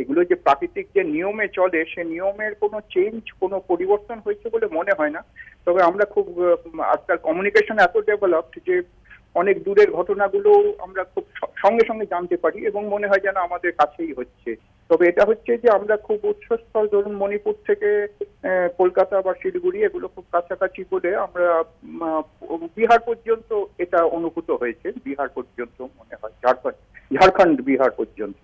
এগুলো যে প্রাকৃতিক যে নিয়মে চলে, সে নিয়মের কোনো চেঞ্জ, কোনো পরিবর্তন হয়েছে বলে মনে হয় না। তবে আমরা খুব আজকাল কমিউনিকেশন এত ডেভেলপড যে অনেক দূরের ঘটনাগুলো আমরা খুব সঙ্গে সঙ্গে জানতে পারি এবং মনে হয় যেন আমাদের কাছেই হচ্ছে। তবে এটা হচ্ছে যে আমরা খুব উৎসস্থল, ধরুন মণিপুর থেকে কলকাতা বা শিলিগুড়ি এগুলো খুব কাছাকাছি বলে আমরা বিহার পর্যন্ত এটা অনুভূত হয়েছে, বিহার পর্যন্ত মনে হয়, ঝাড়খণ্ড বিহার পর্যন্ত।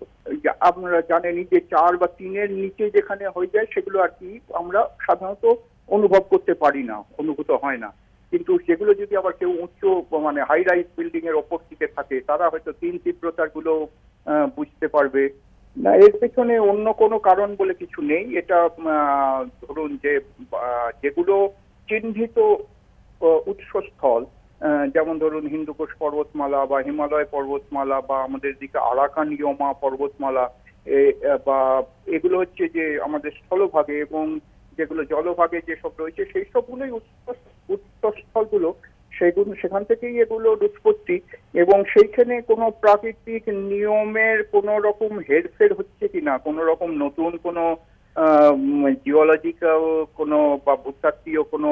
আপনারা জানেনই যে 4 বা 3-এর নিচে যেখানে হয়ে যায় সেগুলো আর কি আমরা সাধারণত অনুভব করতে পারি না, অনুভূত হয় না। কিন্তু সেগুলো যদি আবার কেউ উচ্চ মানে হাই রাইজ বিল্ডিং এর ওপর দিকে থাকে, তারা হয়তো 3 তীব্রতার গুলো বুঝতে পারবে না। এর পেছনে অন্য কোনো কারণ বলে কিছু নেই। এটা ধরুন যে যেগুলো চিহ্নিত উৎসস্থল, যেমন ধরুন হিন্দুকুশ পর্বতমালা বা হিমালয় পর্বতমালা বা আমাদের দিকে আরাকান ইয়মা পর্বতমালা, বা এগুলো হচ্ছে যে আমাদের স্থলভাগে, এবং যেগুলো জলভাগে যেসব রয়েছে সেই সবগুলোই উৎসস্থলগুলো, সেগুলো সেখান থেকেই এগুলোর উৎপত্তি। এবং সেইখানে কোনো প্রাকৃতিক নিয়মের কোনো রকম হেরফের হচ্ছে কিনা, কোনো রকম নতুন কোনো জিওলজিক্যাল কোনো বা ভূতাত্ত্বীয় কোনো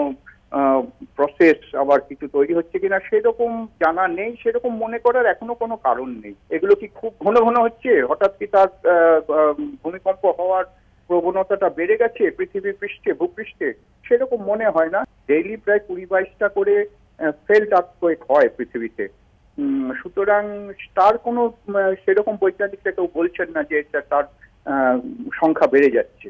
প্রসেস আবার কিছু তৈরি হচ্ছে কিনা সেরকম জানা নেই, সেরকম মনে করার এখনো কোনো কারণ নেই। এগুলো কি খুব ঘন ঘন হচ্ছে, হঠাৎ কি তার ভূমিকম্প হওয়ার প্রবণতাটা বেড়ে গেছে পৃথিবীর পৃষ্ঠে, ভূপৃষ্ঠে, সেরকম মনে হয় না। ডেইলি প্রায় 20-22টা করে ফেল্ট আর্থকোয়েক হয় পৃথিবীতে। সুতরাং তার কোনো সেরকম বৈজ্ঞানিকরা কেউ বলছেন না যে তার সংখ্যা বেড়ে যাচ্ছে।